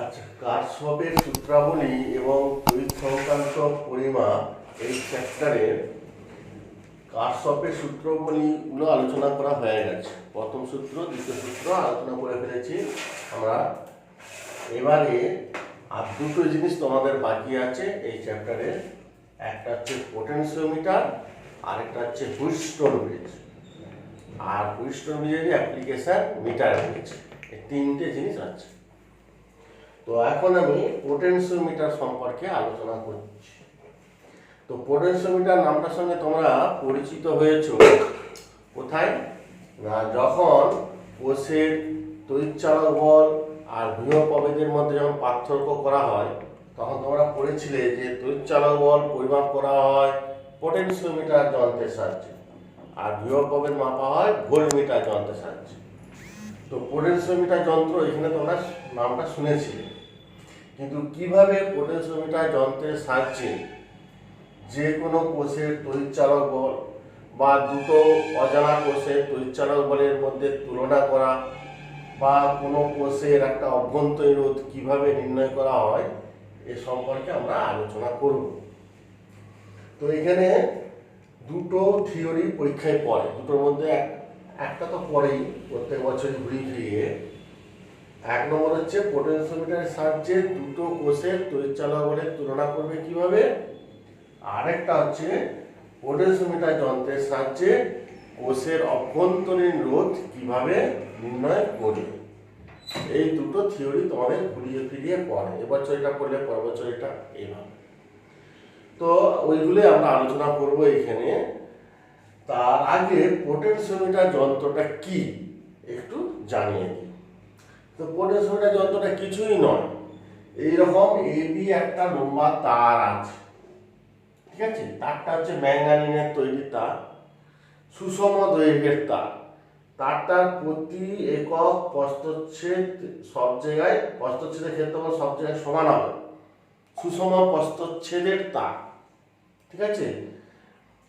আচ্ছা, কারশফের সূত্রাবলী এবং তড়িৎ সংক্রান্ত পরিমাপ এই চ্যাপ্টারে কারশফের সূত্রগুলো আলোচনা করা হয়ে গেছে। প্রথম সূত্র, দ্বিতীয় সূত্র আলোচনা করে ফেলেছি আমরা। এবারে আর দুটো জিনিস তোমাদের বাকি আছে এই চ্যাপ্টারে। একটা হচ্ছে পোটেনশিওমিটার, আরেকটা হচ্ছে হুইটস্টোন ব্রিজ। আর হুইটস্টোন ব্রিজেরই অ্যাপ্লিকেশন মিটার ব্রিজ। এই তিনটে জিনিস আছে। তো এখন আমি পোটেনশিওমিটার সম্পর্কে আলোচনা করছি। তো পোটেনশিওমিটার নামটার সঙ্গে তোমরা পরিচিত হয়েছো কোথায় না, যখন কোষের তড়িৎচালক বল আর বিভব প্রভেদের মধ্যে যখন পার্থক্য করা হয়, তখন তোমরা পড়েছিলে যে তড়িৎচালক বল পরিমাপ করা হয় পোটেনশিওমিটার যন্ত্রের সাহায্যে, আর বিভব প্রভেদ মাপা হয় ভোল্টমিটার যন্ত্রের সাহায্যে। তো পোটেনশিওমিটার যন্ত্র এখানে তোমরা নামটা শুনেছিলে, কিন্তু কিভাবে পোটেনশিওমিটার যন্ত্রের সাহায্যে যে কোনো কোষের তড়িৎচালক বল বা দুটো অজানা কোষের তড়িৎচালক বলের মধ্যে তুলনা করা বা কোনো কোষের একটা অভ্যন্তরীণ রোধ কীভাবে নির্ণয় করা হয় এ সম্পর্কে আমরা আলোচনা করব। তো এখানে দুটো থিওরি পরীক্ষায় পড়ে, দুটোর মধ্যে একটা তো পড়েই প্রত্যেক বছরই ঘুরিয়ে ফিরিয়ে। এক নম্বর হচ্ছে পোটেনশিওমিটারের সাহায্যে দুটো কোষের তড়িৎচালক বলের তুলনা করবে কিভাবে, আরেকটা হচ্ছে পোটেনশিওমিটার যন্ত্রের সাহায্যে কোষের অভ্যন্তরীণ রোধ কিভাবে নির্ণয় করবে। এই দুটো থিওরি তোমাদের ঘুরিয়ে ফিরিয়ে পড়ে, এবছর এটা পড়লে পরের বছর এটা, এইভাবে। তো ওইগুলোই আমরা আলোচনা করব এখানে। তার আগে পোটেনশিওমিটার যন্ত্রটা কি একটু জানিয়ে দিই। তো পোটেনশিওমিটার যন্ত্রটা কিছুই নয়, এইরকম এবি একটা লম্বা তার আছে, ঠিক আছে। তারটা হচ্ছে ম্যাঙ্গানিনের তৈরি তার, সুষম দৈর্ঘ্যের তার। তারটার প্রতি একক প্রস্থচ্ছেদ সব জায়গায়, প্রস্থচ্ছেদের ক্ষেত্রফল সব জায়গায় সমান হবে, সুষম প্রস্থচ্ছেদের তার, ঠিক আছে।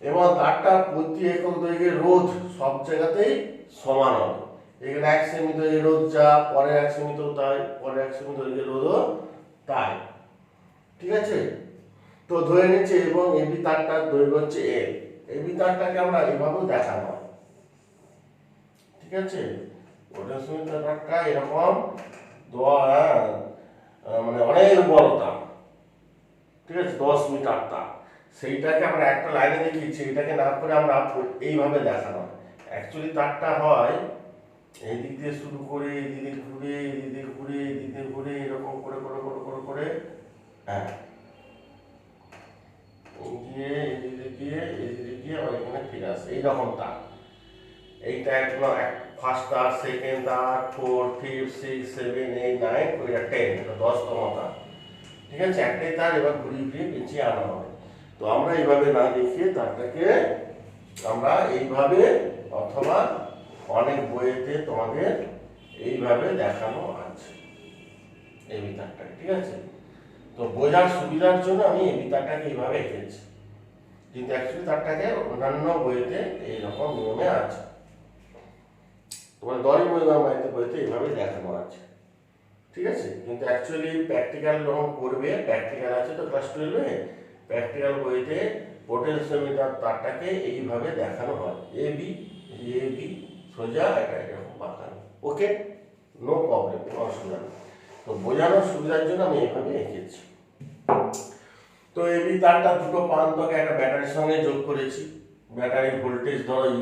এবং তারটার প্রতি একক দৈর্ঘ্যের রোধ সব জায়গাতেই সমান হবে। এখানে 1 সেমি দৈর্ঘ্যের রোধ যা, পরের 1 সেমিতেও তাই, পরের 1 সেমি দৈর্ঘ্যের রোধও তাই, ঠিক আছে। তো ধরে নিচ্ছে, এবং এবি তারটার দৈর্ঘ্য হচ্ছে এল। এবি তারটাকে আমরা এভাবেও দেখানো হয়, ঠিক আছে। পোটেনশিওমিটার তারটা এরকম মানে অনেক বড় তার, ঠিক আছে, 10 মিটার তার। সেইটাকে আমরা একটা লাইনে দেখিয়েছি, এটাকে না করে আমরা এইভাবে দেখানো হয়। অ্যাকচুয়ালি তারটা হয় এই দিক দিয়ে শুরু করে এদিকে ঘুরে, এদিকে ঘুরে, এদিকে ঘুরে, এরকম করে করে করে করে করে, হ্যাঁ, গিয়ে এদিকে গিয়ে এদিকে গিয়ে আবার এখানে ফিরে আসে, এইরকম তার। এইটা একদম ফার্স্ট তার, সেকেন্ড তার, 4, 5, 6, 7, 8, 9, 10, 10তম তার, ঠিক আছে। একটাই তার, এবার ঘুরিয়ে ফিরিয়ে পেঁচিয়ে আনা হবে। তো আমরা এইভাবে না দেখিয়ে তারটাকে আমরা এইভাবে, অথবা অনেক বইয়েতে তোমাদের এইভাবে দেখানো আছে এই তারটাকে, ঠিক আছে। তো বোঝার সুবিধার জন্য আমি এই তারটাকে এইভাবে এঁকেছি, কিন্তু অ্যাকচুয়ালি তারটাকে অন্যান্য বইতে এইরকম নিয়মে আছে, তোমার দরিময়তে বইতে এইভাবে দেখানো আছে, ঠিক আছে। কিন্তু অ্যাকচুয়ালি প্র্যাকটিক্যাল যখন করবে, প্র্যাকটিক্যাল আছে তো ক্লাস 12-এ, প্র্যাকটিক্যাল বইতে পোটেনশিওমিটার তারটাকে এইভাবে দেখানো হয়, এবি এবি সোজা এটা এরকম বাঁকানো। ওকে, নো প্রবলেম, কোনো অসুবিধা নেই। তো বোঝানোর সুবিধার জন্য আমি এইভাবে এঁকেছি। তো এবি তারটা দুটো প্রান্তকে একটা ব্যাটারির সঙ্গে যোগ করেছি। ব্যাটারির ভোল্টেজ ধরো ই,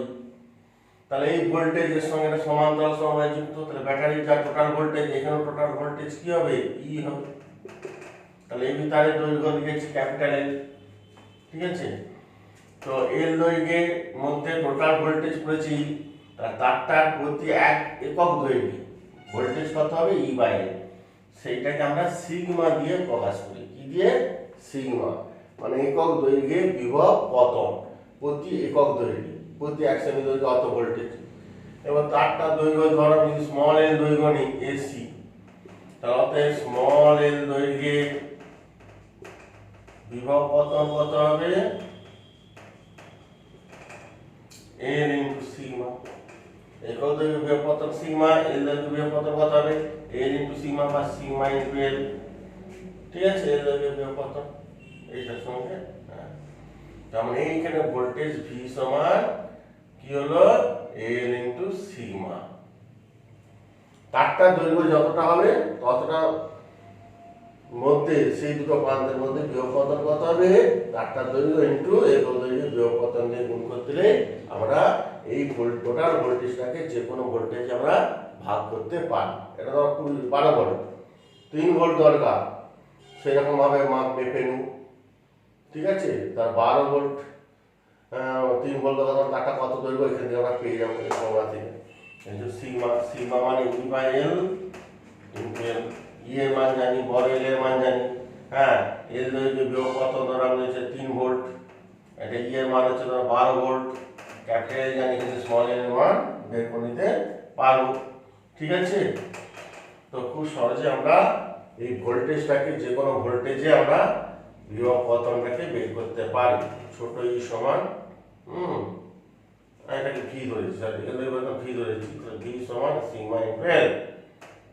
তাহলে এই ভোল্টেজের সঙ্গে একটা সমান্তরাল সমবায় যুক্ত, তাহলে ব্যাটারির যা টোটাল ভোল্টেজ, এখানেও টোটাল ভোল্টেজ কি হবে, ই হবে। তাহলে এবি তারের দৈর্ঘ্য লিখেছি ক্যাপিটাল এল, ঠিক আছে। তো এল দৈর্ঘ্যের মধ্যে টোটাল ভোল্টেজ করেছি, তারটার প্রতি একক দৈর্ঘ্যে ভোল্টেজ কত হবে, ই বাই এল। সেইটাকে আমরা সিগমা দিয়ে প্রকাশ করি, কি দিয়ে, সিগমা, মানে একক দৈর্ঘ্যে বিভব পতন প্রতি একক দৈর্ঘ্যে, প্রতি 1 সেমি দৈর্ঘ্যে অত ভোল্টেজ। এবার তারটার দৈর্ঘ্য ধরো আমি স্মল এল দৈর্ঘ্য নিই, এসি, তাহলে স্মল এল দৈর্ঘ্যে বিভব পতন কত হবে, এল ইনটু সিগমা। একক দৈর্ঘ্য বিভব পতন সিগমা, এল দৈর্ঘ্য বিভব পতন কত হবে এল ইনটু সিগমা বা সিগমা ইনটু এল, ঠিক আছে, এল দৈর্ঘ্য বিভব পতন এইটার সঙ্গে। তার মানে এইখানে ভোল্টেজ ভি সমান কি হলো এল ইনটু সিগমা। তারটার দৈর্ঘ্য যতটা হবে ততটা মধ্যে সেই দুটো প্রান্তের মধ্যে বিভব পতন কত হবে, তারটার দৈর্ঘ্য ইনটু একক দৈর্ঘ্য বিভব পতন দিয়ে গুণ করতে দিলে আমরা এই টোটাল ভোল্টেজটাকে যে কোনো ভোল্টেজ আমরা ভাগ করতে পারি। এটা ধরো 12 ভোল্ট, 3 ভোল্ট দরকার, সেরকম ভাবে মাপ মেপে নিই, ঠিক আছে। তার 12 ভোল্ট 3 ভোল্ট দরকার, তারটা কত দৈর্ঘ্য এখান থেকে আমরা পেয়ে যাবো এই ফর্মুলা থেকে। সিগমা, সিগমা মানে ই বাই এল ইনটু এল, ই এর মান জানি, বড় এল এর মান জানি, হ্যাঁ, এল দৈর্ঘ্য বিভব কত ধরো আমি হচ্ছে 3 ভোল্ট, এটা ই এর মান হচ্ছে ধরো 12 ভোল্ট, ক্যাপিটাল এল জানি কিন্তু স্মল এল এর মান বের করে নিতে পারবো, ঠিক আছে। তো খুব সহজে আমরা এই ভোল্টেজটাকে যে কোনো ভোল্টেজে আমরা বিভব পতনটাকে বের করতে পারি। ছোট ই সমান এটাকে ভি ধরেছি, সরি এল এর বদলে ভি ধরেছি, তো ভি সমান সিগমা ইনটু এল,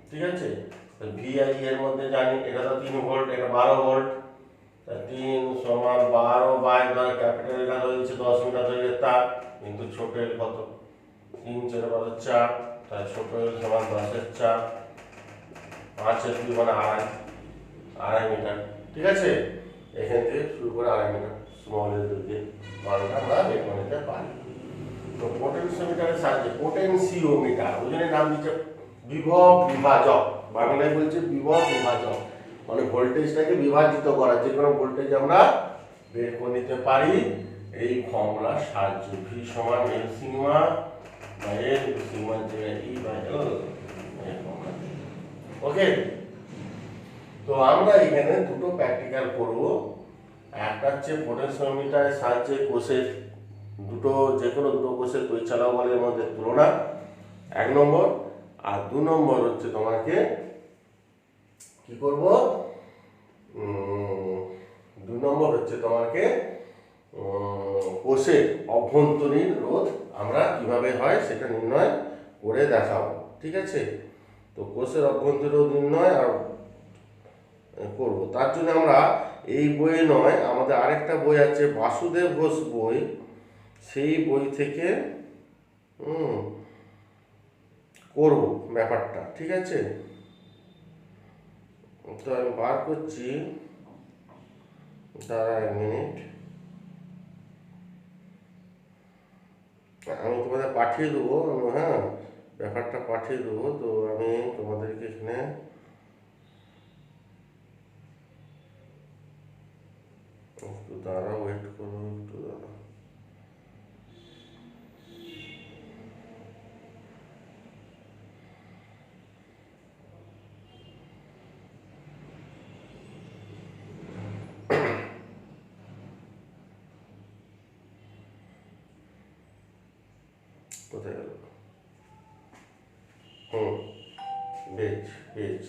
ঠিক আছে। তো ভি আর ই এর মধ্যে জানি, এটা তো 3 ভোল্ট, এটা 12 ভোল্ট, তা 3 সমান 12 বাই ধর ক্যাপিটাল এটা হচ্ছে 10 মিটার দৈর্ঘ্যের তার, কিন্তু ছোট এল কত 3 4 12 4, তাই ছোট এল সমান 10 এর 4, 5 এর 2 মানে আড়াই মিটার, ঠিক আছে। এখান থেকে শুরু করে আড়াই মিটার স্মল এল দিয়ে মানটা আমরা বের করে নিতে পারি। তো পোটেনশিওমিটারের সাহায্যে, পোটেনশিওমিটার ওই জন্য নাম দিচ্ছে বিভব বিভাজক, বাংলায় বলছে বিভব বিভাজক, মানে ভোল্টেজটাকে বিভাজিত করা, যে কোনো ভোল্টেজ আমরা বের করে নিতে পারি এই ফর্মুলার সাহায্যে। ভি সমান এল সিগমা বা এল সিগমা যে ই বাই এল, ওকে। তো আমরা এখানে দুটো প্র্যাকটিক্যাল করব, একটা হচ্ছে পোটেনশিওমিটারের সাহায্যে কোষের দুটো যে কোনো দুটো কোষের পরিচালক বলের মধ্যে তুলনা 1 নম্বর, আর 2 নম্বর হচ্ছে তোমাকে কি করব 2 নম্বর হচ্ছে তোমাকে কোষের অভ্যন্তরীণ রোধ আমরা কিভাবে হয় সেটা নির্ণয় করে দেখাবো, ঠিক আছে। তো কোষের অভ্যন্তরীণ রোধ নির্ণয় আর করব, তার জন্য আমরা এই বইয়ে নয়, আমাদের আরেকটা বই আছে বাসুদেব ঘোষ বই, সেই বই থেকে করব ব্যাপারটা, ঠিক আছে। তো আমি বার করছি, দাঁড়া 1 মিনিট, আমি তোমাদের পাঠিয়ে দেবো, হ্যাঁ ব্যাপারটা পাঠিয়ে দেবো। তো আমি তোমাদেরকে এখানে একটু দাঁড়া, ওয়েট করো একটু দাঁড়া। কোথায় গেল? বেশ বেশ।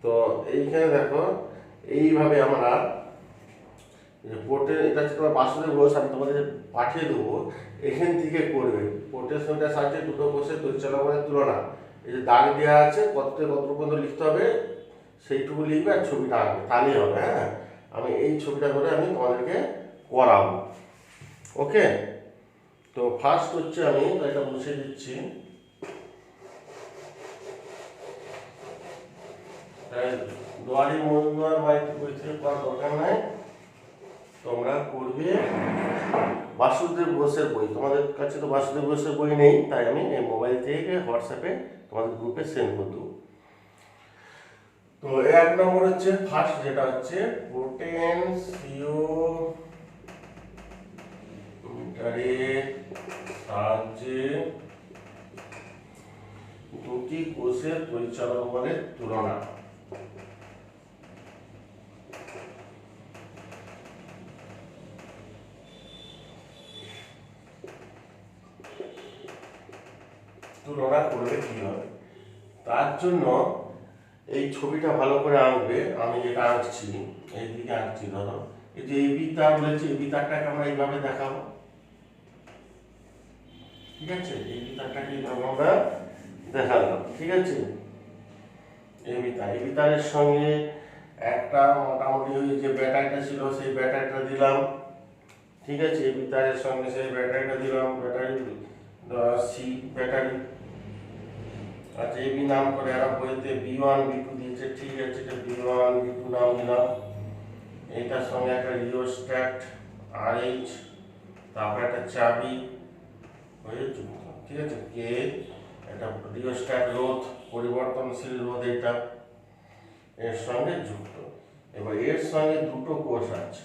তো এইখানে দেখো এইভাবে আমরা এটা হচ্ছে তোমার বাসুদেব ঘোষ, আমি তোমাদের পাঠিয়ে দেবো, এখান থেকে করবে। পোটেনশিওমিটারের সাহায্যে দুটো কোষের তড়িৎচলাবলের তুলনা, এই যে দাগ দেওয়া আছে কত থেকে কত পর্যন্ত লিখতে হবে সেইটুকু লিখবে আর ছবিটা আঁকবে, তাহলেই হবে। হ্যাঁ, আমি এই ছবিটা করে আমি তোমাদেরকে করাবো, ওকে। তো ফার্স্ট হচ্ছে আমি এটা মুছে দিচ্ছি, দোয়ারি মজুমদার বই থেকে করার দরকার নাই, তোমরা করবে বাসুদেব ঘোষের বই। তোমাদের কাছে তো বাসুদেব ঘোষের বই নেই, তাই আমি এই মোবাইল থেকে হোয়াটসঅ্যাপে তোমাদের গ্রুপে সেন্ড করে দেবো। তো 1 নম্বর হচ্ছে ফার্স্ট, যেটা হচ্ছে পোটেনশিওমিটারের সাহায্যে দুটি কোষের পরিচালক বলের তুলনা। তুলনা করবে কি হবে, তার জন্য এই ছবিটা ভালো করে আঁকবে। আমি যেটা আঁকছি এইদিকে আঁকছি, ধরো এই যে এবি তার বলেছে, এবি তারটাকে আমরা এইভাবে দেখাবো, ঠিক আছে, এই বিতারটাকে আমরা দেখালাম। ঠিক আছে, এই বিতারের সঙ্গে একটা মোটামুটি ওই যে ব্যাটারিটা ছিল সেই ব্যাটারিটা দিলাম। ঠিক আছে, এই বিতারের সঙ্গে সেই ব্যাটারিটা দিলাম, ব্যাটারি সি ব্যাটারি। আচ্ছা, এবি নাম করে আর বইতে B1 B2 দিয়েছে। ঠিক আছে, এটা B1 B2 নাম দিলাম। এইটার সঙ্গে একটা রিওস্ট্যাট RH, তারপরে একটা চাবি হয়ে যুক্ত। ঠিক আছে, কে এটা রিওস্ট্যাট রোধ, পরিবর্তনশীল রোধ, এটা এর সঙ্গে যুক্ত। এবার এর সঙ্গে দুটো কোষ আছে,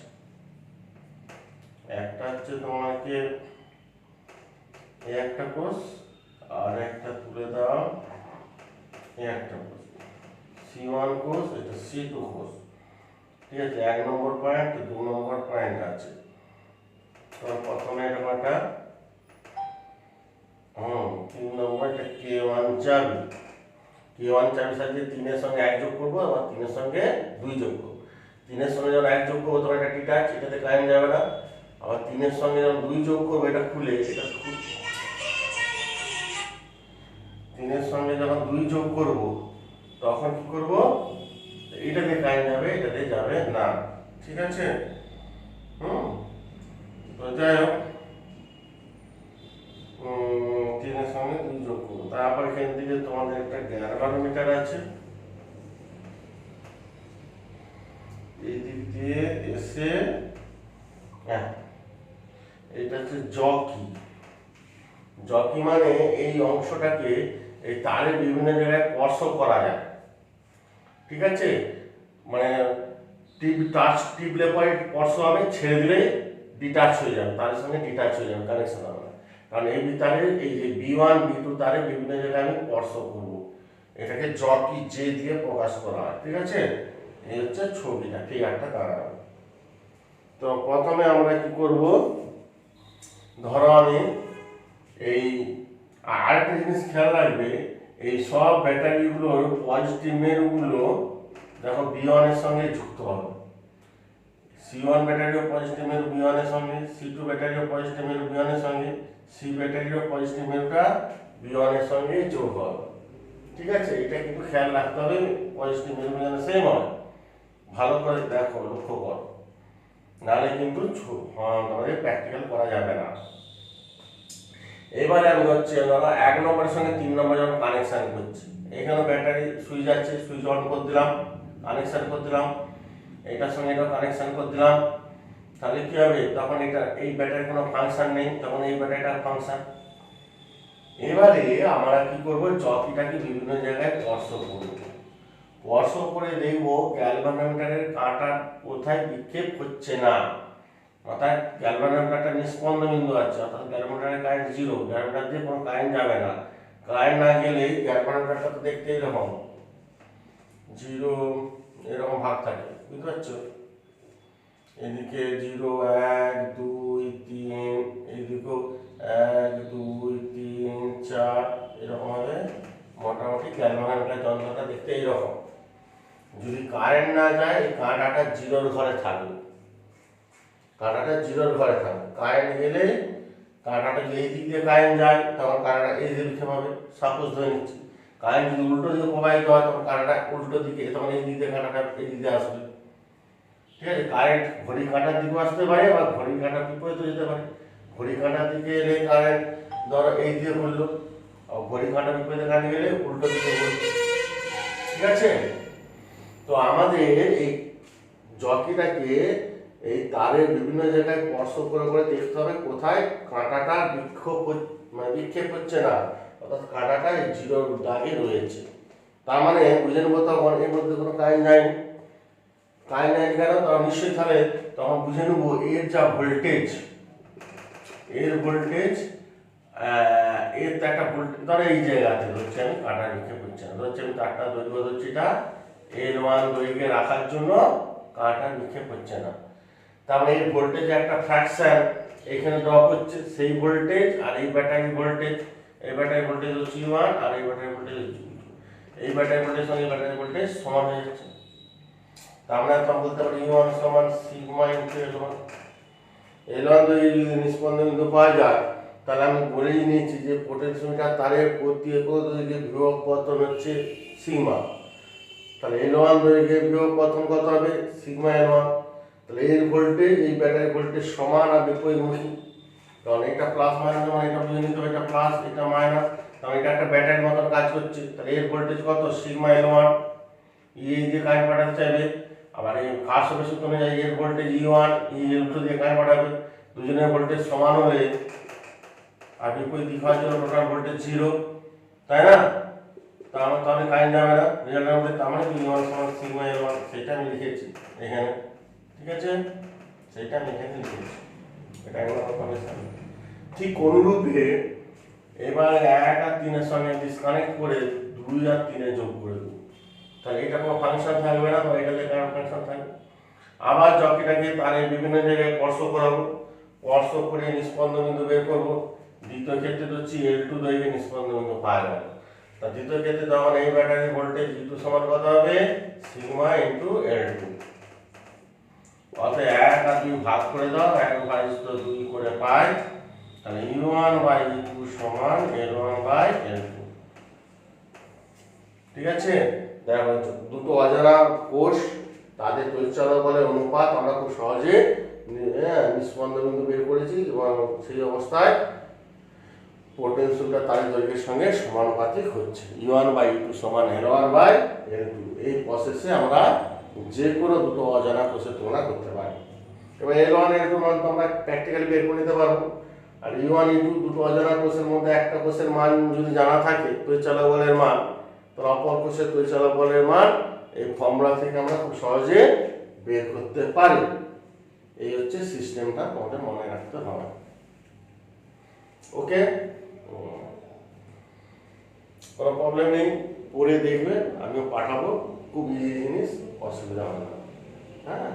একটা হচ্ছে তোমাকে একটা কোষ আর একটা তুলে দাও একটা কোষ, C1 কোষ, এটা C2 কোষ। ঠিক আছে, 1 নম্বর পয়েন্ট 2 নম্বর পয়েন্ট আছে। তো প্রথমে এটা 3 নম্বর, এটা K1 চাবি। K1 চাবির সাথে 3 এর সঙ্গে 1 যোগ করবো, আবার 3 এর সঙ্গে 2 যোগ করবো। 3 এর সঙ্গে যখন 1 যোগ করবো তখন এটা ডিটাচ, এটাতে কারেন্ট যাবে না। আবার 3 এর সঙ্গে যখন 2 যোগ করবো, এটা খুলে, এটা 3 এর সঙ্গে যখন 2 যোগ করব তখন কি করব, এটাতে কারেন্ট যাবে, এটাতে যাবে না। ঠিক আছে, তো যাই হোক 3 এর সঙ্গে 2 যোগ করবো। তারপর এখান থেকে তোমাদের একটা গ্যালভানোমিটার আছে, এই দিক দিয়ে এসে এটা হচ্ছে জকি। জকি মানে এই অংশটাকে এই তারের বিভিন্ন জায়গায় স্পর্শ করা যায়। ঠিক আছে, মানে টিপলে পরে স্পর্শ হবে, ছেড়ে দিলে ডিটাচ হয়ে যাবে, তারের সঙ্গে ডিটাচ হয়ে যাবে, কানেকশন হবে না। কারণ এই তারে এই যে B1 B2 তারে বিভিন্ন জায়গায় আমি স্পর্শ করব, এটাকে জকি জে দিয়ে প্রকাশ করা হয়। ঠিক আছে, এই হচ্ছে ছবিটা, ফিগারটা দাঁড়াবে। তো প্রথমে আমরা কি করব, ধরো আমি এই আরেকটা জিনিস খেয়াল রাখবে, এই সব ব্যাটারিগুলোর পজিটিভ মেরুগুলো দেখো B1 এর সঙ্গে যুক্ত হবে। C1 ব্যাটারিও পজিটিভ মেরু B1 এর সঙ্গে, C2 ব্যাটারিও পজিটিভ মেরু B1 এর সঙ্গে, C ব্যাটারিও পজিটিভ মেরুটা B1 এর সঙ্গে যোগ হবে। ঠিক আছে, এটা কিন্তু খেয়াল রাখতে হবে, পজিটিভ মেরু যেন সেম হয়। ভালো করে দেখো, লক্ষ্য করো, নাহলে কিন্তু আমাদের প্র্যাকটিক্যাল করা যাবে না। এবারে আমি হচ্ছে ধরো 1 নম্বরের সঙ্গে 3 নম্বর যখন কানেকশন করছি, এখানে ব্যাটারি সুইচ আছে, সুইচ অন করে দিলাম, কানেকশন করে দিলাম, এটার সঙ্গে এটা কানেকশন করে দিলাম। তাহলে কি হবে, তখন এটা এই ব্যাটারির কোনো ফাংশন নেই, তখন এই ব্যাটারিটার ফাংশন। এবারে আমরা কি করব, চকিটাকে বিভিন্ন জায়গায় স্পর্শ করব, স্পর্শ করে দেখবো গ্যালভানোমিটারের কাঁটা কোথায় বিক্ষেপ হচ্ছে না, অর্থাৎ গ্যালভানোমিটারটা নিষ্পন্দ বিন্দু আছে, অর্থাৎ গ্যালভানোমিটারের কারেন্ট 0, গ্যালভানোমিটার দিয়ে কোনো কারেন্ট যাবে না। কারেন্ট না গেলে গ্যালভানোমিটারটা তো দেখতে এরকম 0 এরকম ভাগ থাকে, বুঝতে পারছো? এদিকে 0 1 2 3, এইদিকেও 1 2 3 4 এরকম হবে। মোটামুটি গ্যালভানোমিটার যন্ত্রটা দেখতে এইরকম। যদি কারেন্ট না যায়, এই কাঁটাটা 0-র ঘরে থাকবে, কাঁটাটা 0-র ঘরে থাকবে। কারেন্ট গেলে কাঁটাটা এই দিক দিয়ে কারেন্ট যায়, তখন কাঁটাটা এই দিকে বিক্ষেপ হবে। সাপোজ ধরে নিচ্ছি কারেন্ট যদি উল্টো দিকে প্রবাহিত হয়, তখন কাঁটাটা উল্টো দিকে, তখন এই দিক দিয়ে কাঁটাটা এই দিকে আসবে। ঠিক আছে, কারেন্ট ঘড়ি কাঁটার দিকেও আসতে পারে, বা ঘড়ি কাঁটার বিপরীতে যেতে পারে। ঘড়ি কাঁটার দিকে এলে কারেন্ট ধরো এই দিকে ঘুরলো, আর ঘড়ি কাঁটার বিপরীতে কারেন্ট গেলে উল্টো দিকে ঘুরলো। ঠিক আছে, তো আমাদের এই জকিটাকে এই তারের বিভিন্ন জায়গায় স্পর্শ করে করে দেখতে হবে কোথায় কাঁটাটা বিক্ষেপ হচ্ছে না, অর্থাৎ কাঁটাটা এই 0-র দাগে রয়েছে। তার মানে বুঝে নেবো তখন এর মধ্যে কোনো কারেন্ট যায়নি। কারেন্ট যায়নি কেন, তখন নিশ্চয়ই তাহলে তখন বুঝে নেবো এর যা ভোল্টেজ, এর ভোল্টেজ এর তো একটা ভোল্টেজ, ধরো এই জায়গাতে ধরছি আমি কাঁটা বিক্ষেপ হচ্ছে না, ধরছি আমি তারটা দৈর্ঘ্য ধরছি, এটা L1 দৈর্ঘ্যে রাখার জন্য কাঁটা বিক্ষেপ হচ্ছে না। তার মানে এই ভোল্টেজ একটা ফ্র্যাকশন এখানে ড্রপ হচ্ছে, সেই ভোল্টেজ আর এই ব্যাটারি ভোল্টেজ, এই ব্যাটারি ভোল্টেজ হচ্ছে E1 আর এই ব্যাটারি ভোল্টেজ হচ্ছে E2, এই ব্যাটারি ভোল্টেজ সঙ্গে এই ব্যাটারি ভোল্টেজ সমান হয়ে যাচ্ছে। তার মানে আমরা বলতে পারি E1 সমান সিগমা ইনটু L1। L1 যদি নিষ্পন্দ বিন্দু পাওয়া যায়, তাহলে আমি বলেই নিয়েছি যে পোটেনশিওমিটার তারের প্রতি একক দৈর্ঘ্যে বিভব পতন হচ্ছে সিগমা। তাহলে L1 দৈর্ঘ্যে বিভব পতন কত হবে? Sigma L1। তাহলে এর ভোল্টেজ এই ব্যাটারি ভোল্টেজ সমান আর বিপরীতমুখী, কারণ এটা প্লাস মাইনাস যেমন এটা বুঝে নিতে হবে, এটা প্লাস এটা মাইনাস, কারণ এটা একটা ব্যাটারির মতন কাজ করছে। তাহলে এর ভোল্টেজ কত? Sigma L1। এই যে কারেন্ট পাঠাতে চাইবে, আবার এই কার্শফের সূত্র অনুযায়ী এর ভোল্টেজ E1, L2 দিয়ে কারেন্ট পাঠাবে। দুজনের ভোল্টেজ সমান হলে আর বিপরীত দিক হওয়ার জন্য টোটাল ভোল্টেজ 0, তাই না? তাহলে কারেন্ট যাবে না, রেজাল্টের মধ্যে। তার মানে E1 সমান সিগমা L1, সেটা আমি লিখেছি এখানে, ঠিক আছে? সেটা আমি এখানে লিখেছি, এটা একটা কনভেনশন। ঠিক অনুরূপে এবার 1 আর 3 এর সঙ্গে ডিসকানেক্ট করে 2 আর 3 এ যোগ করে দেব। তাহলে এটা কোনো ফাংশন থাকবে না, তো এটাতে কারেন্ট ফাংশন থাকবে। আবার জকিটাকে তারের বিভিন্ন জায়গায় স্পর্শ করাবো, স্পর্শ করে নিষ্পন্দন বিন্দু বের করবো। দ্বিতীয় ক্ষেত্রে তো হচ্ছে L2 দৈর্ঘ্যে নিষ্পন্দন বিন্দু পাওয়া গেল। তা দ্বিতীয় ক্ষেত্রে তখন এই ব্যাটারির ভোল্টেজ E2 সমান কত হবে? Sigma into L2। অতএব 1 আর 2 ভাগ করে দাও, 1/2 করে পাই। তাহলে E1/E2 সমান L1/L2। ঠিক আছে? দেখো দুটো অজানা কোষ, তাদের তড়িৎচলক বলের অনুপাত আমরা খুব সহজে নিষ্পন্দন বিন্দু বের করেছি, এবং সেই অবস্থায় পোটেনশিয়ালটা তারের দৈর্ঘ্যের সঙ্গে সমানুপাতিক হচ্ছে। E1/E2 সমান L1/L2। এই প্রসেসে আমরা যে কোনো দুটো অজানা কোষের তুলনা করতে পারি। এবার L1 L2 মান তো আমরা প্র্যাকটিক্যালি বের করে নিতে পারবো। আর E1 E2 দুটো অজানা কোষের মধ্যে একটা কোষের মান যদি জানা থাকে তড়িৎচলক বলের মান, তাহলে অপর কোষের তড়িৎচলক বলের মান এই ফর্মুলা থেকে আমরা খুব সহজে বের করতে পারি। এই হচ্ছে সিস্টেমটা, তোমাদের মনে রাখতে হবে। ওকে, কোনো প্রবলেম নেই, পড়ে দেখবে, আমিও পাঠাবো, খুব ইজি জিনিস, অসুবিধা হবে না। হ্যাঁ,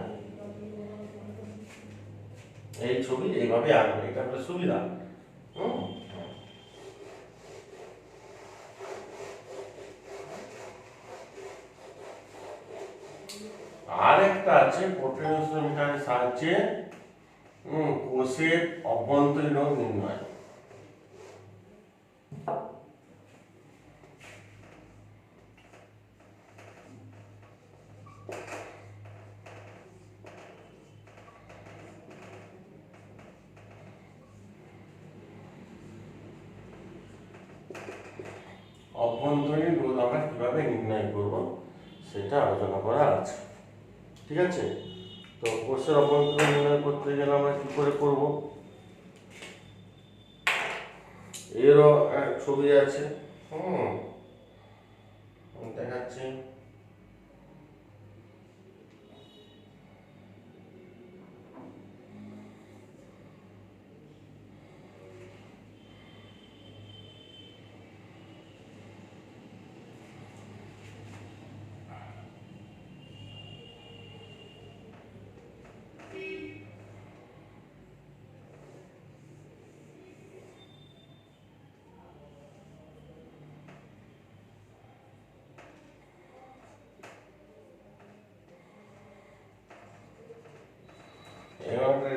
এই ছবি এইভাবে আঁকবে, এটা একটা সুবিধা। আর একটা আছে পোটেনশিওমিটারের সাহায্যে কোষের অভ্যন্তরীণ নির্ণয়। অভ্যন্তরীণ রোধ আমরা কিভাবে নির্ণয় করব সেটা আলোচনা করা আছে। ঠিক আছে? তো কোষের অভ্যন্তরীণ নির্ণয় করতে গেলে আমরা কি করে করব? এরও ছবি আছে, দেখাচ্ছি।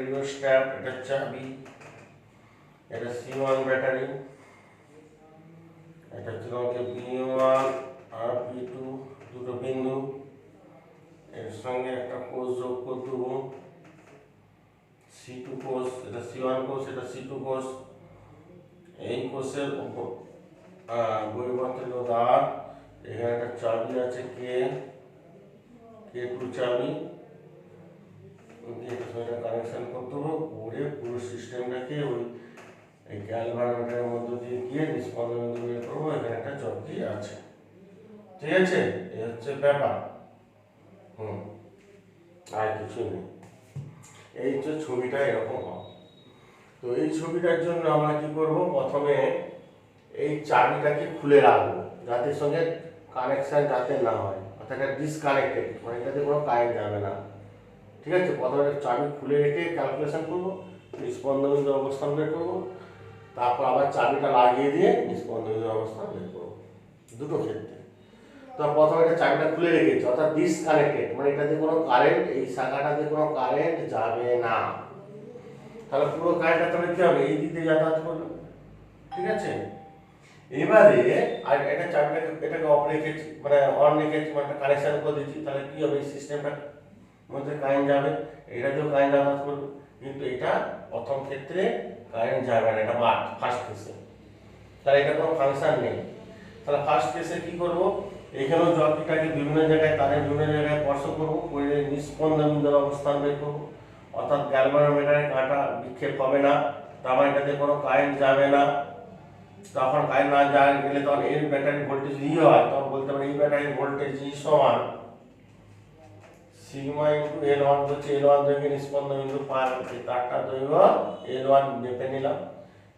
রিওস্ট্যাট, এটা চাবি, এটা C1 ব্যাটারি, এটা হচ্ছে তোমাকে B1 আর B2 দুটো বিন্দু, এর সঙ্গে একটা কোষ যোগ করে দেবো, C2 কোষ, এটা C1 কোষ, এটা C2 কোষ। এই কোষের বহির্বর্তনীয় দ্বার, এখানে একটা চাবি আছে K2 চাবি, এটার সঙ্গে কানেকশন করতে হবে, করে পুরো সিস্টেমটাকে ওই এই গ্যালভানোমিটারের মধ্য দিয়ে গিয়ে নিষ্পন্দন বিন্দু বের করবো। এখানে একটা চক্রি আছে, ঠিক আছে? এই হচ্ছে ব্যাপার। আর কিছু নেই। এই যে ছবিটা এরকম হবে। তো এই ছবিটার জন্য আমরা কি করব? প্রথমে এই চাবিটাকে খুলে রাখবো, যাতে সঙ্গে কানেকশন যাতে না হয়, অর্থাৎ এটা ডিসকানেক্টেড, মানে এটাতে কোনো কারেন্ট যাবে না। ঠিক আছে? প্রথমে চাবি খুলে রেখে ক্যালকুলেশন করবো, নিষ্পন্দন বিন্দুর অবস্থান বের করবো, তারপর আবার চাবিটা লাগিয়ে দিয়ে নিষ্পন্দন বিন্দুর অবস্থান বের করবো, দুটো ক্ষেত্রে। তো প্রথমে এটা চাবিটা খুলে রেখেছি, অর্থাৎ ডিসকানেক্টেড, মানে এটাতে কোনো কারেন্ট, এই শাখাটাতে কোনো কারেন্ট যাবে না। তাহলে পুরো কারেন্টটা তাহলে কি হবে? এই দিক দিয়ে যাতায়াত করবে, ঠিক আছে। এবারে আর এটা চাবিটাকে এটাকে অফ রেখেছি মানে অন রেখেছি মানে কানেকশন করে দিচ্ছি, তাহলে কি হবে এই সিস্টেমটা মধ্যে কারেন্ট যাবে, এটাতেও কারেন্ট যাতায়াত করবে, কিন্তু এটা প্রথম ক্ষেত্রে কারেন্ট যাবে না, এটা ফার্স্ট কেসে, তাহলে এটা কোনো ফাংশন নেই। তাহলে ফার্স্ট কেসে কি করব, এখানেও জকিটাকে বিভিন্ন জায়গায় তারের বিভিন্ন জায়গায় স্পর্শ করবো, করে নিষ্পন্দন বিন্দুর অবস্থান বের করবো, অর্থাৎ গ্যালভানোমিটারে কাঁটা বিক্ষেপ হবে না, তার মানে এটাতে কোনো কারেন্ট যাবে না। তখন কারেন্ট না গেলে তখন এর ব্যাটারি ভোল্টেজ ই হয়, তখন বলতে পারি এই ব্যাটারির ভোল্টেজ ই সমান সিগমা ইন্টু এল ওয়ান, হচ্ছে এল ওয়ান দৈর্ঘ্যে নিষ্পন্দন বিন্দু পার হচ্ছে, তারটা দৈর্ঘ্য এল ওয়ান মেপে নিলাম,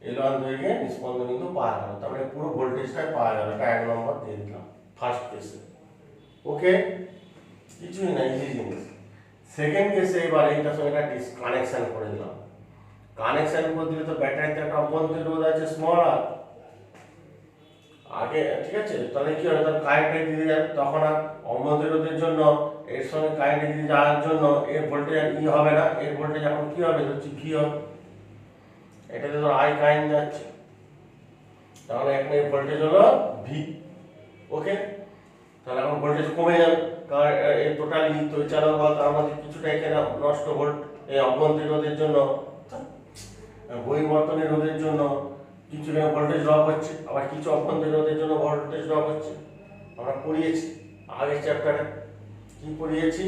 এল ওয়ান দৈর্ঘ্যে নিষ্পন্দন বিন্দু পার হলো, তারপরে পুরো ভোল্টেজটাই পাওয়া গেল, এটা 1 নম্বর দিয়ে দিলাম ফার্স্ট কেসে। ওকে, কিছুই না, ইজি জিনিস। সেকেন্ড কেসে এবার এইটার সঙ্গে একটা কানেকশন করে দিলাম, কানেকশন করে দিলে তো ব্যাটারিতে একটা অভ্যন্তরীণ রোধ আছে স্মল আর আগে, ঠিক আছে, তাহলে কি হবে, তখন কারেন্টটা দিতে যাবে, তখন আর অভ্যন্তরীণ রোধের জন্য এর সঙ্গে কারেন্ট দিতে যাওয়ার জন্য এর ভোল্টেজ ই হবে না, এর ভোল্টেজ এখন কি হবে, হচ্ছে ভি হবে, এটাতে তো আই কারেন্ট যাচ্ছে, তাহলে এখন এর ভোল্টেজ হলো ভি। ওকে, তাহলে এখন ভোল্টেজ কমে যাবে, কারণ এই টোটালি তো চালানো বল, তার মধ্যে কিছুটা এখানে নষ্ট ভোল্ট এই অভ্যন্তরীণ রোধের জন্য, বহির্বর্তনের রোধের জন্য কিছু ভোল্টেজ ড্রপ হচ্ছে, আবার কিছু অভ্যন্তরীণ রোধের জন্য ভোল্টেজ ড্রপ হচ্ছে। আমরা পড়িয়েছি আগের চ্যাপ্টারে, কি পড়িয়েছি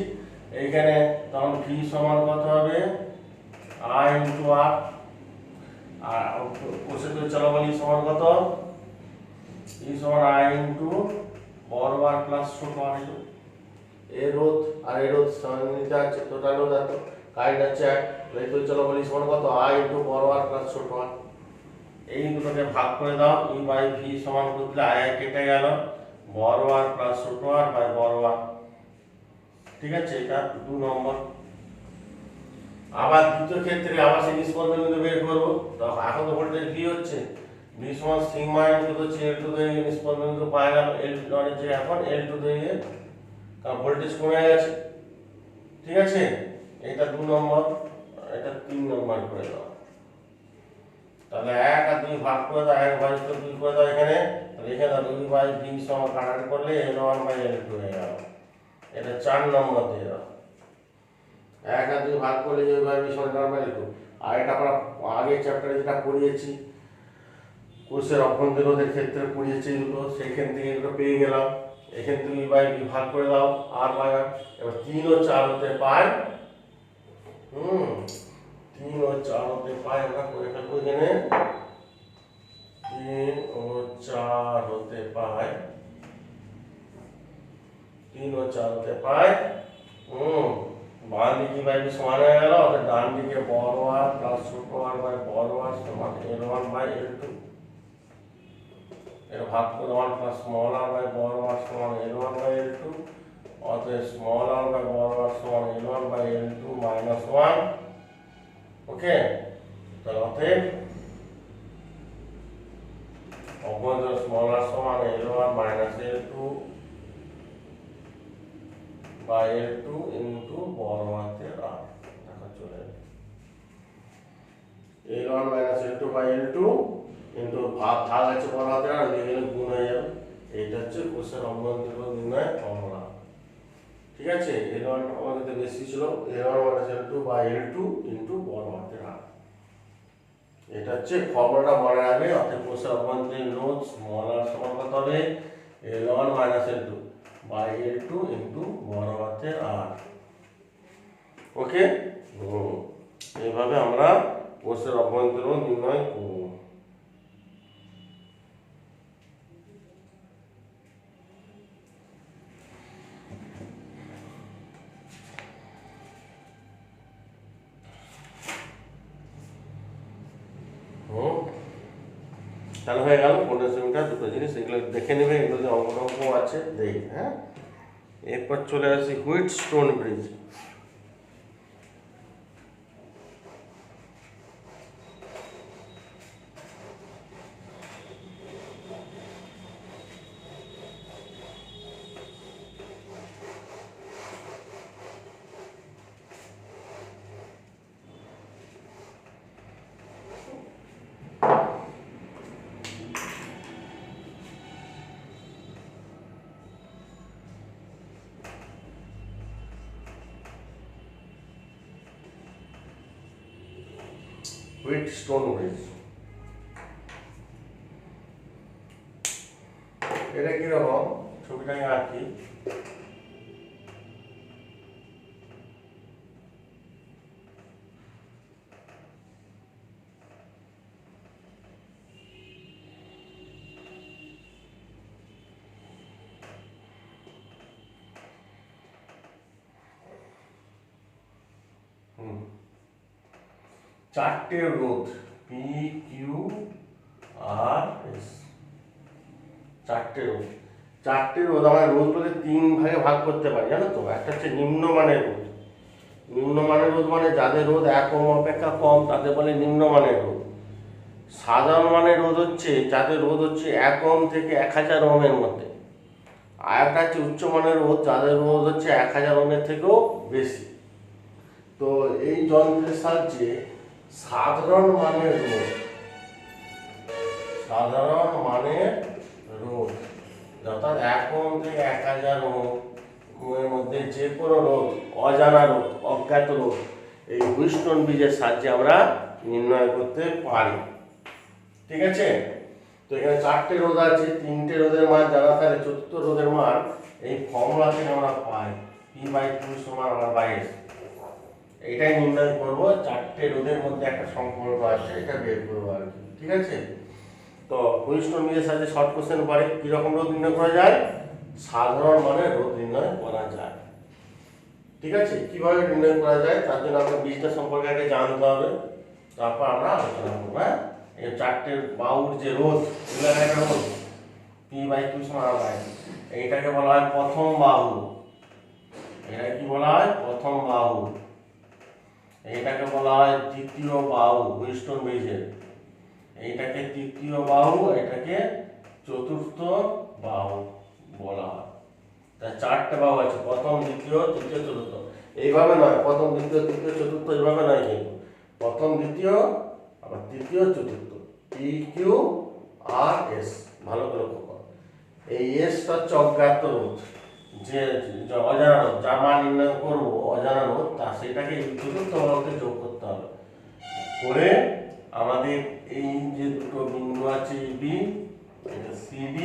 এইখানে, তখন ভি সমান কত হবে আই ইন্টু আর, আর কোষে তো চলাবলী সমান কত ই সমান আই ইন্টু বড় আর প্লাস ছোট আর, এর রোধ আর এর রোধ সমানুপাতিক আছে, টোটাল রোধ এত, কারেন্ট আছে এই তো চলাবলী সমান কত আই ইন্টু বড় আর প্লাস ছোট আর, এই দুটোকে ভাগ করে দাও, ই বাই ভি সমান করলে আই কেটে গেল, বড় আর প্লাস ছোট আর বাই বড় আর, ঠিক আছে, এটা 2 নম্বর। আবার দ্বিতীয় ক্ষেত্রে আবার সেই নিষ্পন্দন বিন্দু বের করব, তো এখন তো ভোল্টেজ ভি হচ্ছে, ভি সমান সিগমা ইনটু হচ্ছে এল টু দৈর্ঘ্যে নিষ্পন্দন বিন্দু পাওয়া গেল, এল মানে যে এখন এল টু দৈর্ঘ্যে, কারণ ভোল্টেজ কমে গেছে, ঠিক আছে, এটা 2 নম্বর, এটা 3 নম্বর করে দাও, তাহলে 1 আর 2 ভাগ করে দাও, 1 ভাগ 2 করে দাও এখানে, তাহলে এখানে 2 বাই ভি সমান কাটাকাটি করলে L1 বাই L2 হয়ে গেল, এটা 4 নম্বর দিয়ে দাও। 1 আর 2 ভাগ করলে যে বাই ভি সমান L1 বাই L2, আর এটা আমরা আগের চ্যাপ্টারে যেটা পড়িয়েছি কোষের অভ্যন্তরীণ রোধের ক্ষেত্রে পড়িয়েছি দুটো, সেইখান থেকে এগুলো পেয়ে গেলাম, এখান থেকে বাই ভি ভাগ করে দাও আর বাই আর, এবার 3 ও 4 হতে পাই, 3 ও 4 হতে পাই, আমরা করে ফেলবো এখানে 3 ও 4 হতে পাই, 3 ও 4 হতে পাই, বাম দিকে বাই ভি সমান হয়ে গেল, আর ডান দিকে বড় আর প্লাস ছোট আর বাই বড় আর সমান L1 বাই L2, এর ভাগ করে 1 প্লাস স্মল আর বাই বড় আর সমান L1 বাই L2, অতএব স্মল আর বাই বড় আর সমান L1 বাই L2 মাইনাস 1। ওকে, তাহলে অতএব অভ্যন্তরীণ স্মল আর সমান L1 minus L2 by L2 into বড় হাতের আর, দেখা চলে L1 minus L2 by L2 into ভাগ আছে বড় হাতের আর, দিয়ে গেলে গুণ হয়ে যাবে, এইটা হচ্ছে কোষের অভ্যন্তরীণ রোধ নির্ণয় ফর্মুলা, ঠিক আছে। L1 আমাদের বেশি ছিল, L1 minus L2 by L2 into বড় হাতের আর, এটা হচ্ছে ফর্মুলাটা মনে রাখবে, অর্থাৎ কোষের অভ্যন্তরীণ রোধ স্মল আর সমান কত হবে L1 minus L2 by L2 into বড় হাতের আর। ওকে, এইভাবে আমরা কোষের অভ্যন্তরীণ রোধ নির্ণয় করব। তাহলে হয়ে গেল পোটেনশিওমিটার দুটো জিনিস, এগুলো দেখে নেবে, এগুলোতে অঙ্ক আছে দেখি। হ্যাঁ, এরপর চলে আসি হুইটস্টোন ব্রিজ। Wheatstone bridge. এটা কিরকম ছবিটাকে আঁকি। চারটে রোধ পি কিউ আর এস, চারটে রোধ। চারটে রোধ আমরা রোধগুলোকে তিন ভাগে ভাগ করতে পারি, জানো তো। একটা হচ্ছে নিম্নমানের রোধ। নিম্নমানের রোধ মানে যাদের রোধ 1 ওহম অপেক্ষা কম তাদের বলে নিম্নমানের রোধ। সাধারণ মানের রোধ হচ্ছে যাদের রোধ হচ্ছে 1 ওহম থেকে 1000 ওহমের মধ্যে। আর একটা হচ্ছে উচ্চমানের রোধ যাদের রোধ হচ্ছে 1000 ওহমের থেকেও বেশি। তো এই যন্ত্রের সাহায্যে সাধারণ মানের রোধ, সাধারণ মানের রোধ অর্থাৎ 1 ওহম থেকে 1000 ওহমের মধ্যে যে কোনো রোধ, অজানা রোধ, অজ্ঞাত রোধ, এই হুইটস্টোন ব্রিজের সাহায্যে আমরা নির্ণয় করতে পারি। ঠিক আছে। তো এখানে চারটে রোধ আছে, তিনটে রোধের মান জানা থাকলে চতুর্থ রোধের মান এই ফর্মুলা থেকে আমরা পাই P/2 সমান R/S। এটাই নির্ণয় করব, চারটে রোধের মধ্যে একটা সম্পর্ক আছে, এটা বের করবো আর কি। ঠিক আছে। তো হুইটস্টোন ব্রিজের সাথে শর্ট কোশ্চেন পারে কিরকম রোধ নির্ণয় করা যায়, সাধারণ মানের রোধ নির্ণয় করা যায়। ঠিক আছে। কিভাবে নির্ণয় করা যায় তার জন্য আপনার ব্রিজটা সম্পর্কে আগে জানতে হবে, তারপর আমরা আলোচনা করবো। হ্যাঁ, এই চারটে বাহুর যে রোধ, একটা রোধ P/2 সমান R/S, এইটাকে বলা হয় প্রথম বাহু। এটা কি বলা হয়? প্রথম বাহু। এইটাকে বলা হয় দ্বিতীয় বাহু হুইটস্টোন ব্রিজের। এইটাকে তৃতীয় বাহু, এটাকে চতুর্থ বাহু বলা হয়। তার চারটে বাহু আছে, প্রথম, দ্বিতীয়, তৃতীয়, চতুর্থ। এইভাবে নয় প্রথম, দ্বিতীয়, তৃতীয়, চতুর্থ, এইভাবে নয় কিন্তু প্রথম, দ্বিতীয়, আবার তৃতীয়, চতুর্থ, PQRS। ভালো করে লক্ষ্য করো। এই এসটা হচ্ছে অজ্ঞাত রোধ, যে অজানা রোধ, যা মান নির্ণয় করবো অজানা রোধ, তা সেটাকে চতুর্থ বাহুতে যোগ করতে হবে। করে আমাদের এই যে দুটো বিন্দু আছে B, এটা CD,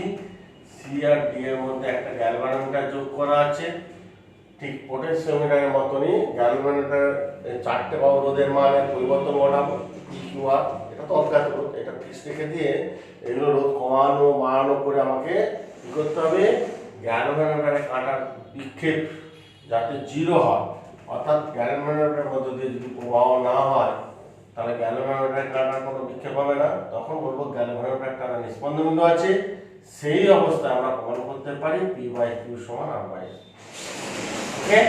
C আর D এর মধ্যে একটা গ্যালভানোমিটার যোগ করা আছে। ঠিক পোটেনশিওমিটারের মতনই গ্যালভানোমিটার চারটে বাহু রোধের মানের পরিবর্তন ঘটাবো PQR। এটা তো অজ্ঞাত রোধ, এটা ফিক্স রেখে দিয়ে এগুলো রোধ কমানো বাড়ানো করে আমাকে কি করতে হবে, গ্যালভানোমিটারে কাঁটার বিক্ষেপ যাতে 0 হয়, অর্থাৎ গ্যালভানোমিটারের মধ্যে দিয়ে যদি প্রবাহ না হয় তাহলে গ্যালভানোমিটারে কাঁটার কোনো বিক্ষেপ হবে না। তখন বলবো গ্যালভানোমিটার কাঁটার নিস্পন্দন বিন্দু আছে, সেই অবস্থায় আমরা প্রমাণ করতে পারি P/2 সমান R/S। ওকে,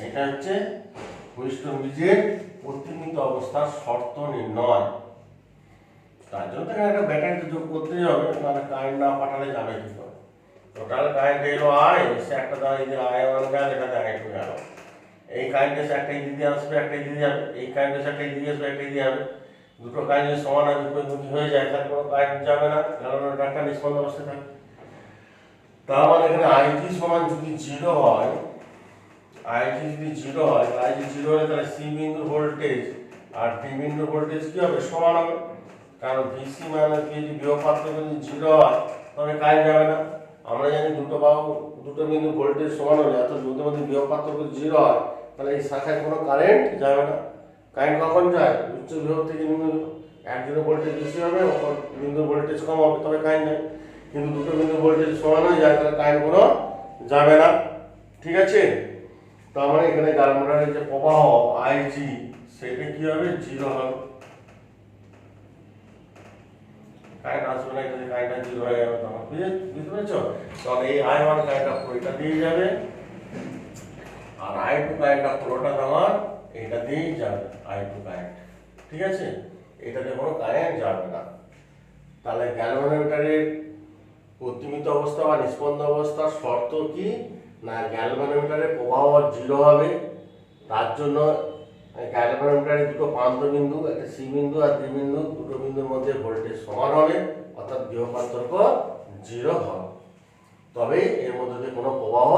এটা হচ্ছে হুইটস্টোন ব্রিজের প্রতিনিয়ত অবস্থার শর্ত নির্ণয়। তার জন্য একটা ব্যাটারিতে যোগ করতেই হবে, নাহলে কারেন্ট না পাঠালে যাবে কি করে। টোটাল কারেন্ট এলো I, এসে একটা দাঁড়িয়ে দিয়ে I1 গেল, এটাতে I2 গেল। এই কারেন্ট এসে একটাই দিতে আসবে, একটাই দিতে যাবে। এই কারেন্ট এসে একটাই দিতে আসবে, একটাই দিয়ে যাবে। দুটো কারেন্ট যদি সমান আর বিপরীতমুখী হয়ে যায় তাহলে কোনো কারেন্ট যাবে না, কারণ ওটা একটা নিষ্পন্দ অবস্থায় থাকে। তার মানে এখানে IG সমান যদি 0 হয়, IG যদি 0 হয়, IG 0 হলে তাহলে C বিন্দুর ভোল্টেজ আর D বিন্দুর ভোল্টেজ কি হবে, সমান হবে। কারণ VC মাইনাস VD বিভব পার্থক্য যদি 0 হয় তবে কারেন্ট যাবে না। আমরা জানি দুটো বাহু, দুটো বিন্দু ভোল্টেজ সমান হলে, অর্থাৎ দুটোর মধ্যে বিভব পার্থক্য 0 হয়, তাহলে এই শাখায় কোনো কারেন্ট যাবে না। কারেন্ট কখন যায়, উচ্চ বিভব থেকে নিম্ন বিভব। একদিনের ভোল্টেজ বেশি হবে, অপর বিন্দুর ভোল্টেজ কম হবে, তবে কারেন্ট যায়। কিন্তু দুটো বিন্দুর ভোল্টেজ সমান হয়ে যায় তাহলে কারেন্ট কোনো যাবে না। ঠিক আছে। তো আমরা এখানে গ্যালভানোমিটারের যে প্রবাহ IG সেটা কি হবে, 0 হবে। কারেন্ট আসবে না, যদি কারেন্টটা 0 হয়ে যাবে তখন বুঝতে পেরেছ। তখন এই I1 কারেন্টটা পুরোটা দিয়ে যাবে, আর I2 কারেন্টটা পুরোটা তোমার এটা দিয়েই যাবে, I2 কারেন্ট। ঠিক আছে। এটাতে কোনো কারেন্ট যাবে না। তাহলে গ্যালভানোমিটারের প্রতিমিত অবস্থা বা নিষ্পন্দ অবস্থার শর্ত কি না, গ্যালভানোমিটারের প্রবাহ 0 হবে। তার জন্য গ্যালভানোমিটারের দুটো প্রান্ত বিন্দু, একটা C বিন্দু আর D বিন্দু, দুটো বিন্দুর মধ্যে ভোল্টেজ সমান হবে, অর্থাৎ বিভব পার্থক্য 0 হবে। তবে এর মধ্যে দিয়ে কোনো প্রবাহ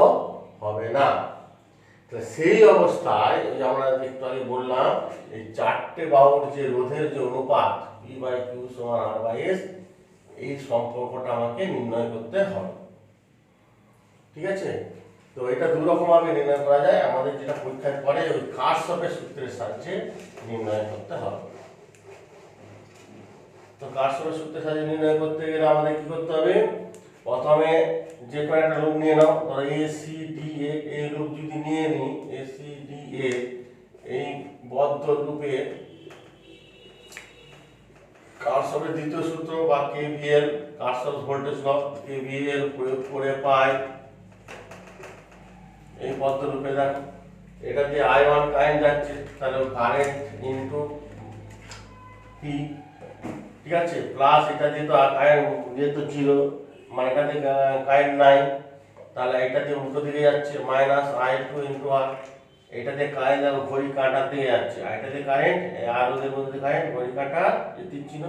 হবে না। তো সেই অবস্থায় ওই যে আমরা একটু আগে বললাম এই চারটে বাহুর যে রোধের যে অনুপাত P/Q = R/S, এই সম্পর্কটা আমাকে নির্ণয় করতে হবে। ঠিক আছে, তো এটা দু রকম ভাবে নির্ণয় করা যায়। আমাদের যেটা পরীক্ষায় পড়ে ওই কার্শফের সূত্রের সাহায্যে নির্ণয় করতে হবে। তো কার্শফের সূত্রের সাহায্যে নির্ণয় করতে গেলে আমাদের কি করতে হবে? প্রথমে যে কোনো একটা লুপ নিয়ে নাও, ধরো ACDA, এই লুপ যদি নিয়ে নিই ACDA, এই বদ্ধ লুপে কার্শফের দ্বিতীয় সূত্র বা KVL, কার্শফ ভোল্টেজ ল, KVL প্রয়োগ করে পাই এই বদ্ধ লুপে। দেখো এটা দিয়ে I1 কারেন্ট যাচ্ছে, তাহলে কারেন্ট ইনটু P, ঠিক আছে, প্লাস এটা দিয়ে তো কারেন্ট যেহেতু 0, মানে এটা দিয়ে কারেন্ট নাই, তাহলে এটা দিয়ে উল্টো দিকে যাচ্ছে -I2 × R। এটা দিয়ে কারেন্ট আর ঘড়ি কাঁটার দিকে যাচ্ছে, আর এটা দিয়ে কারেন্ট আর ওদের মধ্যে কারেন্ট ঘড়ি কাঁটার যে তীর চিহ্ন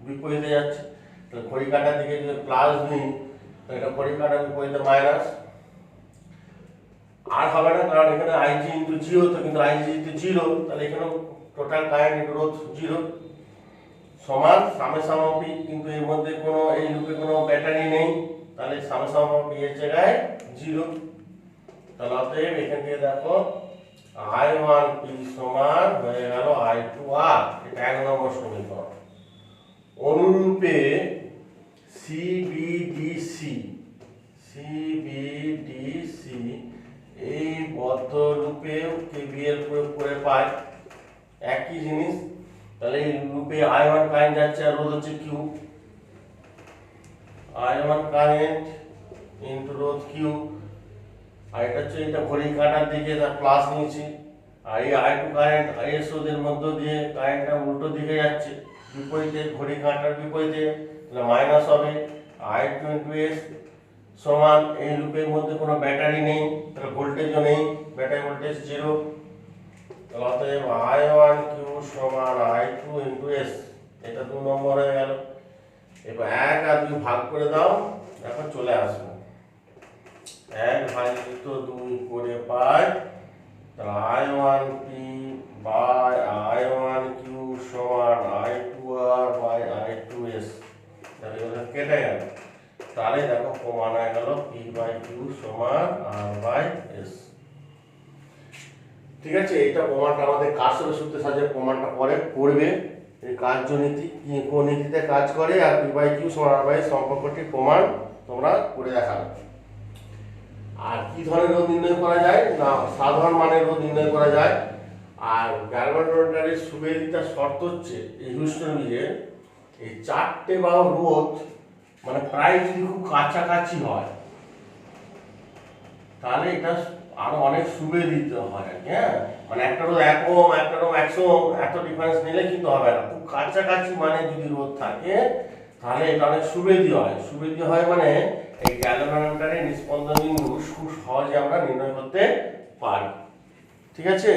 বিপরীতে যাচ্ছে, তাহলে ঘড়ি কাঁটার দিকে যদি প্লাস নিই তো এটা ঘড়ি কাঁটার বিপরীতে মাইনাস। আর হবে না, কারণ এখানে IG × 0, তো কিন্তু IG যেহেতু 0, তাহলে এখানে টোটাল কারেন্ট রোধ 0 সমান সামেশন অফ P, কিন্তু এর মধ্যে কোনো এই লুপে কোনো ব্যাটারি নেই, তাহলে সামেশন অফ P এর জায়গায় 0। তাহলে অতএব এখান থেকে দেখো I1P সমান হয়ে গেল I2R, এটা 1 নম্বর সমীকরণ। অনুরূপে CBDC এই বদ্ধ লুপেও KVL প্রয়োগ করে পাই একই জিনিস। তাহলে এই লুপে I1 কারেন্ট যাচ্ছে আর রোধ হচ্ছে Q, I1 কারেন্ট ইনটু রোধ Q, আর এটা হচ্ছে এটা ঘড়ি কাঁটার দিকে তার প্লাস নিয়েছি, আর এই I2 কারেন্ট IS ওদের মধ্য দিয়ে কারেন্টটা উল্টো দিকে যাচ্ছে বিপরীতে, ঘড়ি কাঁটার বিপরীতে, তাহলে মাইনাস হবে I2 × S সমান, এই লুপের মধ্যে কোনো ব্যাটারি নেই, তাহলে ভোল্টেজও নেই, ব্যাটারি ভোল্টেজ 0, তাহলে অতএব I1Q সমান I2 × S, এটা 2 নম্বর হয়ে গেল। এবার 1 আর 2 ভাগ করে দাও, এখন চলে আসবে 1 ভাজিত 2 করে পাই, তাহলে I1P বাই I1Q সমান I2R/I2S, তাহলে কেটে গেল। তাহলে দেখো প্রমাণ হয়ে গেল P/Q সমান R/S। ঠিক আছে, এটা প্রমাণটা আমাদের কার্শফের সূত্রের সাহায্যে প্রমাণটা পরে পড়বে। এই কার্যনীতি কোন নীতিতে কাজ করে আর P/Q সমান R/S সম্পর্কটি প্রমাণ তোমরা করে দেখাবে। আর কি ধরনের রোধ নির্ণয় করা যায় না, সাধারণ মানের রোধ নির্ণয় করা যায়। আর গ্যালভানোমিটারের সুবিধার শর্ত হচ্ছে এই হিউস্টন ব্রিজের এই চারটে বাহু রোধ মানে প্রায় যদি খুব কাছাকাছি হয় তাহলে এটা আরো অনেক সুবিধিত হয়, হ্যাঁ, মানে একটা রোধ 1 ওহম একটা রোধ 100 ওহম, এত ডিফারেন্স নিলে কিন্তু হবে না। খুব কাছাকাছি মানে যদি রোধ থাকে তাহলে এটা অনেক সুবিধি হয়। সুবিধি হয় মানে এই গ্যালভানোমিটারের নিস্পন্দন বিন্দু খুব সহজে আমরা নির্ণয় করতে পারি। ঠিক আছে।